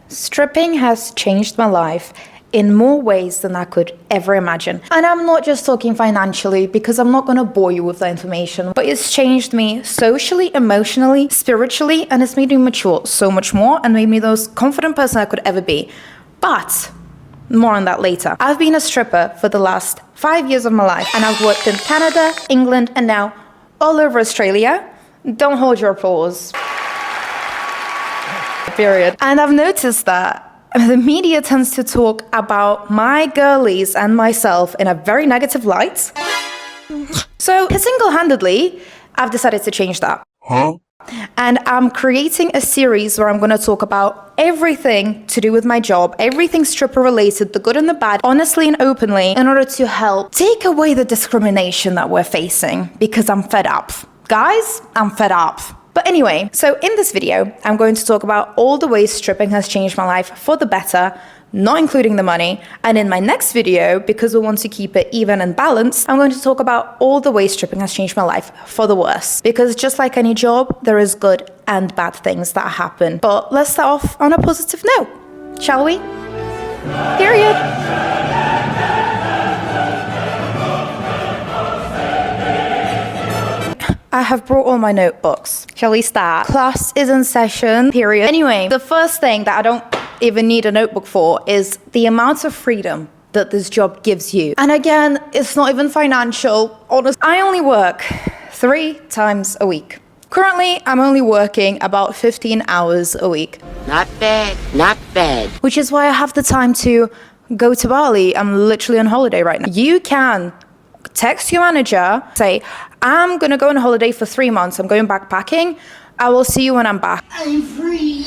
Stripping has changed my life in more ways than I could ever imagine. And I'm not just talking financially, because I'm not gonna bore you with the information, but it's changed me socially, emotionally, spiritually, and it's made me mature so much more and made me the most confident person I could ever be. But more on that later. I've been a stripper for the last 5 years of my life, and I've worked in Canada, England, and now all over Australia. Don't hold your applause. Period. And I've noticed that the media tends to talk about my girlies and myself in a very negative light. So single-handedly, I've decided to change that. And I'm creating a series where I'm going to talk about everything to do with my job, everything stripper related, the good and the bad, honestly and openly, in order to help take away the discrimination that we're facing, because I'm fed up. Guys, I'm fed up. But anyway, so in this video, I'm going to talk about all the ways stripping has changed my life for the better, not including the money. And in my next video, because we want to keep it even and balanced, I'm going to talk about all the ways stripping has changed my life for the worse. Because just like any job, there is good and bad things that happen. But let's start off on a positive note, shall we? Period. I have brought all my notebooks. Shall we start? Class is in session, period. Anyway, the first thing that I don't even need a notebook for is the amount of freedom that this job gives you. And again, it's not even financial. Honestly, I only work 3 times a week. Currently, I'm only working about 15 hours a week. Not bad, not bad. Which is why I have the time to go to Bali. I'm literally on holiday right now. You can text your manager, say, I'm gonna go on holiday for 3 months, I'm going backpacking, I will see you when I'm back. I'm free.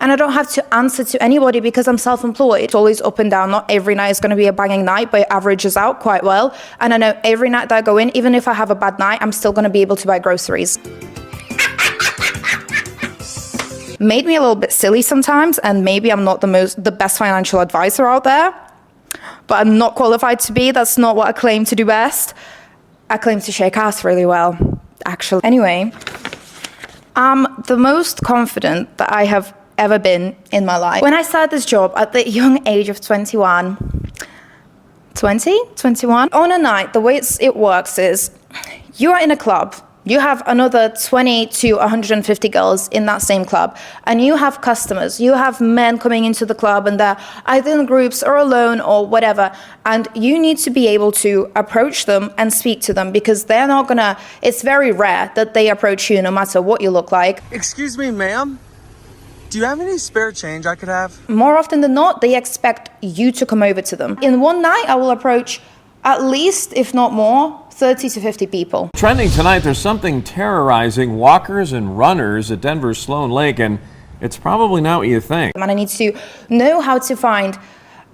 And I don't have to answer to anybody because I'm self-employed. It's always up and down. Not every night is gonna be a banging night, but it averages out quite well. And I know every night that I go in, even if I have a bad night, I'm still gonna be able to buy groceries. Made me a little bit silly sometimes, and maybe I'm not the best financial advisor out there, but I'm not qualified to be. That's not what I claim to do best. I claim to shake ass really well, actually. Anyway, I'm the most confident that I have ever been in my life. When I started this job at the young age of 21, on a night, the way it works is you are in a club. You have another 20 to 150 girls in that same club, and you have customers. You have men coming into the club, and they're either in groups or alone or whatever, and you need to be able to approach them and speak to them, because they're not gonna, it's very rare that they approach you no matter what you look like. Excuse me, ma'am. Do you have any spare change I could have? More often than not, they expect you to come over to them. In one night, I will approach at least, if not more, 30 to 50 people. Trending tonight, there's something terrorizing walkers and runners at Denver's Sloan Lake, and it's probably not what you think. And I need to know how to find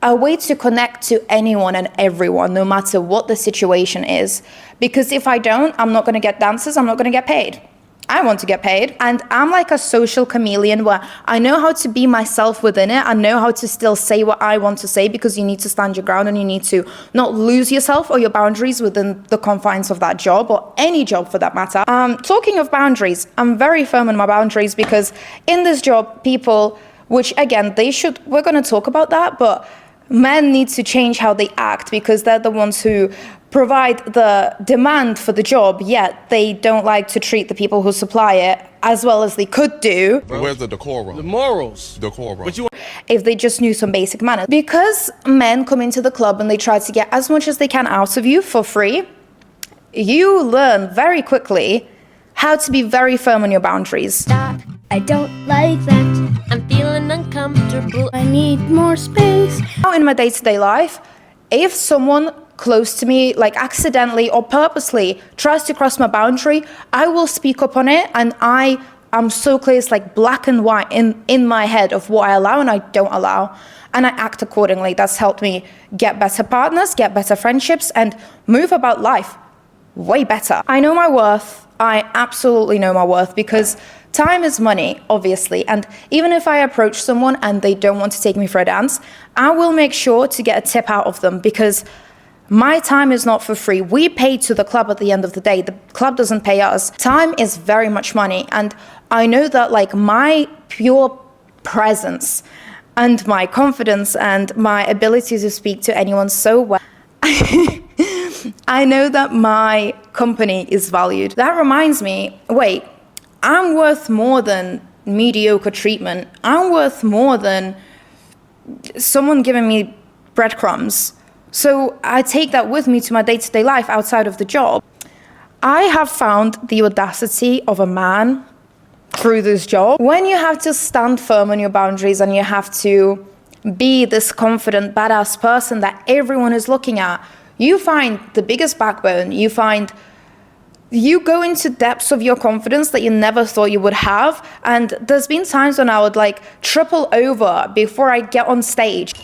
a way to connect to anyone and everyone, no matter what the situation is. Because if I don't, I'm not gonna get dancers, I'm not gonna get paid. I want to get paid, and I'm like a social chameleon where I know how to be myself within it. I know how to still say what I want to say, because you need to stand your ground and you need to not lose yourself or your boundaries within the confines of that job, or any job for that matter. Talking of boundaries, I'm very firm in my boundaries, because in this job, people, which again, we're gonna talk about that, but men need to change how they act, because they're the ones who provide the demand for the job, yet they don't like to treat the people who supply it as well as they could do. But where's the decorum? The morals. Decorum. But you If they just knew some basic manners. Because men come into the club and they try to get as much as they can out of you for free, you learn very quickly how to be very firm on your boundaries. Stop, I don't like that. I'm feeling uncomfortable. I need more space. Now in my day-to-day life, if someone close to me, like accidentally or purposely, tries to cross my boundary, I will speak up on it, and I'm so clear, it's like black and white in my head of what I allow and I don't allow, and I act accordingly. That's helped me get better partners, get better friendships, and move about life way better. I know my worth. I absolutely know my worth, because time is money, obviously, and even if I approach someone and they don't want to take me for a dance, I will make sure to get a tip out of them, because my time is not for free. We pay to the club at the end of the day. The club doesn't pay us. Time is very much money, and I know that like my pure presence and my confidence and my ability to speak to anyone so well. I know that my company is valued. That reminds me, wait, I'm worth more than mediocre treatment. I'm worth more than someone giving me breadcrumbs. So I take that with me to my day-to-day life outside of the job. I have found the audacity of a man through this job. When you have to stand firm on your boundaries and you have to be this confident, badass person that everyone is looking at, you find the biggest backbone. You go into depths of your confidence that you never thought you would have. And there's been times when I would like triple over before I get on stage.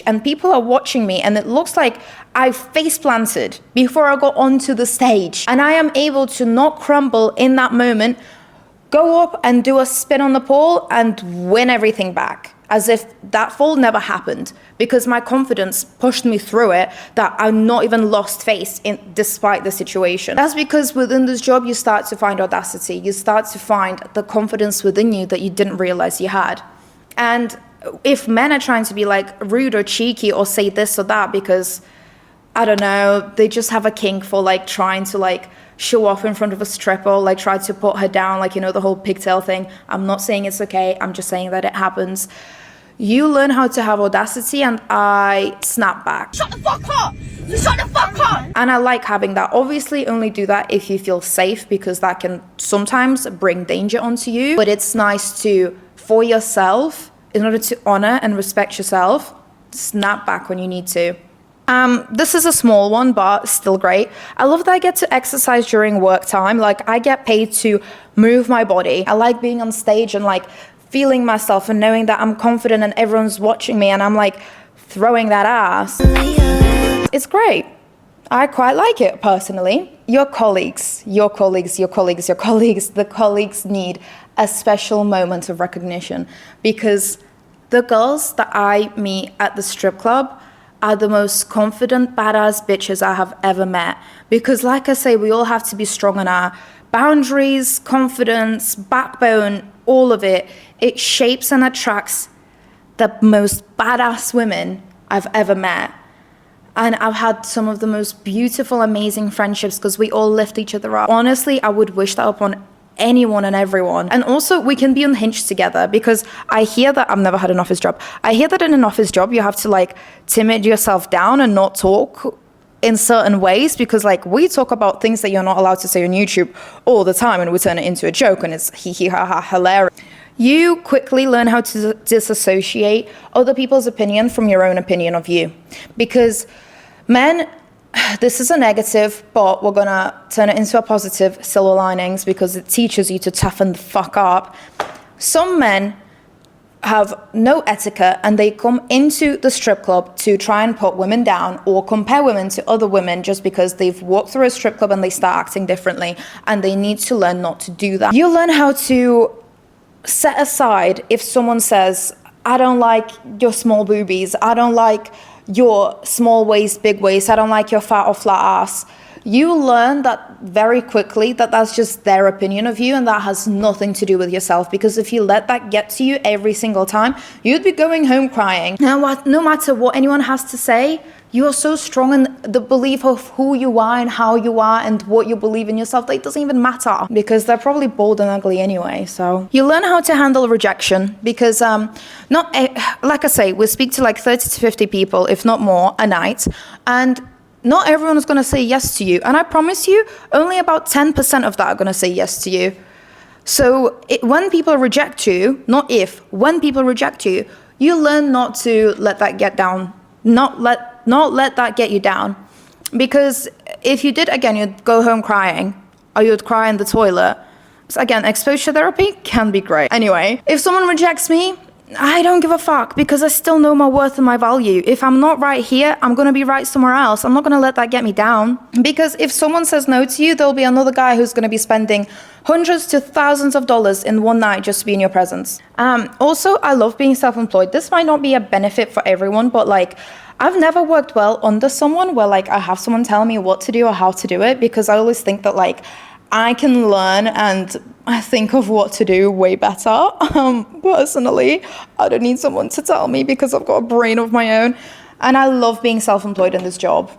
And people are watching me and it looks like I face planted before I got onto the stage. And I am able to not crumble in that moment, go up and do a spin on the pole and win everything back. As if that fall never happened, because my confidence pushed me through it, that I'm not even lost face despite the situation. That's because within this job, you start to find audacity. You start to find the confidence within you that you didn't realize you had. And if men are trying to be like rude or cheeky or say this or that because, I don't know, they just have a kink for like trying to like show off in front of a stripper, like try to put her down, like, you know, the whole pigtail thing. I'm not saying it's okay. I'm just saying that it happens. You learn how to have audacity and I snap back. Shut the fuck up! You shut the fuck up! And I like having that. Obviously, only do that if you feel safe because that can sometimes bring danger onto you. But it's nice to, for yourself, in order to honor and respect yourself, snap back when you need to. This is a small one, but still great. I love that I get to exercise during work time. Like, I get paid to move my body. I like being on stage and like feeling myself and knowing that I'm confident and everyone's watching me and I'm like throwing that ass. It's great. I quite like it personally. The colleagues need a special moment of recognition because the girls that I meet at the strip club are the most confident, badass bitches I have ever met. Because like I say, we all have to be strong on our boundaries, confidence, backbone, all of it. It shapes and attracts the most badass women I've ever met. And I've had some of the most beautiful, amazing friendships because we all lift each other up. Honestly, I would wish that upon anyone and everyone. And also we can be unhinged together because I hear that I've never had an office job. I hear that in an office job, you have to like timid yourself down and not talk in certain ways because like we talk about things that you're not allowed to say on YouTube all the time and we turn it into a joke and it's hee hee ha ha hilarious. You quickly learn how to disassociate other people's opinion from your own opinion of you. Because men, this is a negative, but we're gonna turn it into a positive, silver linings, because it teaches you to toughen the fuck up. Some men have no etiquette and they come into the strip club to try and put women down or compare women to other women just because they've walked through a strip club and they start acting differently, and they need to learn not to do that. You learn how to set aside if someone says, I don't like your small boobies, I don't like your small waist, big waist, I don't like your fat or flat ass. You learn that very quickly that that's just their opinion of you and that has nothing to do with yourself, because if you let that get to you every single time, you'd be going home crying. Now, no matter what anyone has to say, you are so strong in the belief of who you are and how you are and what you believe in yourself that it doesn't even matter because they're probably bold and ugly anyway. So you learn how to handle rejection because like I say, we speak to like 30 to 50 people, if not more, a night, and not everyone is going to say yes to you. And I promise you, only about 10% of that are going to say yes to you. So when people reject you, when people reject you, you learn not to let that get down. Not let that get you down. Because if you did, again, you'd go home crying or you'd cry in the toilet. So again, exposure therapy can be great. Anyway, if someone rejects me, I don't give a fuck because I still know my worth and my value. If I'm not right here, I'm going to be right somewhere else. I'm not going to let that get me down. Because if someone says no to you, there'll be another guy who's going to be spending hundreds to thousands of dollars in one night just to be in your presence. Also, I love being self-employed. This might not be a benefit for everyone, but like, I've never worked well under someone where like I have someone tell me what to do or how to do it, because I always think that like I can learn and think of what to do way better. Personally, I don't need someone to tell me because I've got a brain of my own. And I love being self-employed in this job.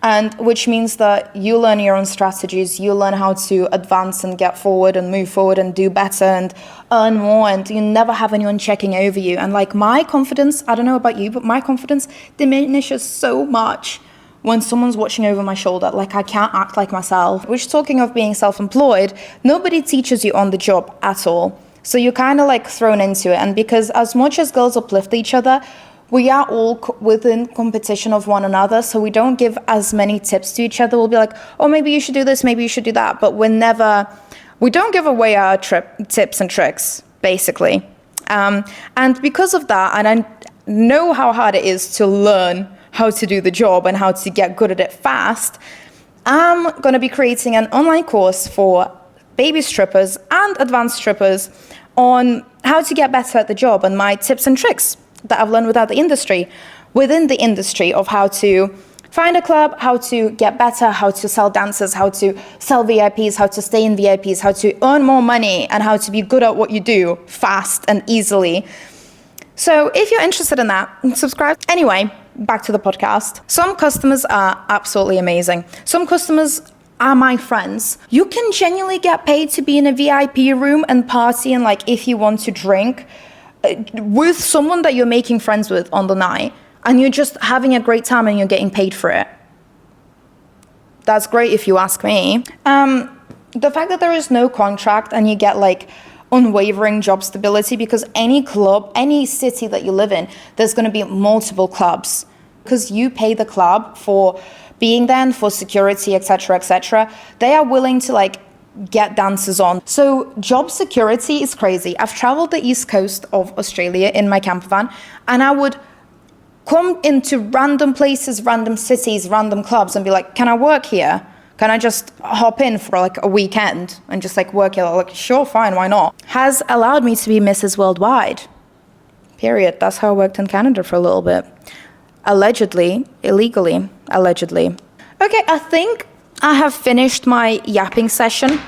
And which means that you learn your own strategies, you learn how to advance and get forward and move forward and do better and earn more, and you never have anyone checking over you. And like my confidence, I don't know about you, but my confidence diminishes so much when someone's watching over my shoulder. Like I can't act like myself. Which, talking of being self-employed, nobody teaches you on the job at all. So you're kind of like thrown into it. And because as much as girls uplift each other, we are all within competition of one another, so we don't give as many tips to each other. We'll be like, oh, maybe you should do this, maybe you should do that, but we don't give away our tips and tricks, basically. And because of that, and I know how hard it is to learn how to do the job and how to get good at it fast, I'm going to be creating an online course for baby strippers and advanced strippers on how to get better at the job and my tips and tricks that I've learned within the industry of how to find a club, how to get better, how to sell dancers, how to sell VIPs, how to stay in VIPs, how to earn more money, and how to be good at what you do fast and easily. So if you're interested in that, subscribe. Anyway, back to the podcast. Some customers are absolutely amazing. Some customers are my friends. You can genuinely get paid to be in a VIP room and party, and like if you want to drink with someone that you're making friends with on the night, and you're just having a great time and you're getting paid for it. That's great if you ask me. The fact that there is no contract and you get like unwavering job stability, because any club, any city that you live in, there's going to be multiple clubs because you pay the club for being there and for security, etc., etc. They are willing to like get dancers on. So job security is crazy. I've traveled the east coast of Australia in my camper van, and I would come into random places, random cities, random clubs and be like, can I work here? Can I just hop in for like a weekend and just like work here? Like, sure, fine, why not? Has allowed me to be Mrs. Worldwide. Period. That's how I worked in Canada for a little bit. Allegedly, illegally, allegedly. Okay, I think I have finished my yapping session.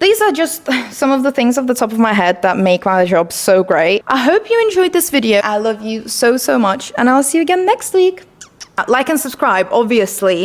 These are just some of the things off the top of my head that make my job so great. I hope you enjoyed this video. I love you so, so much, and I'll see you again next week. Like and subscribe, obviously.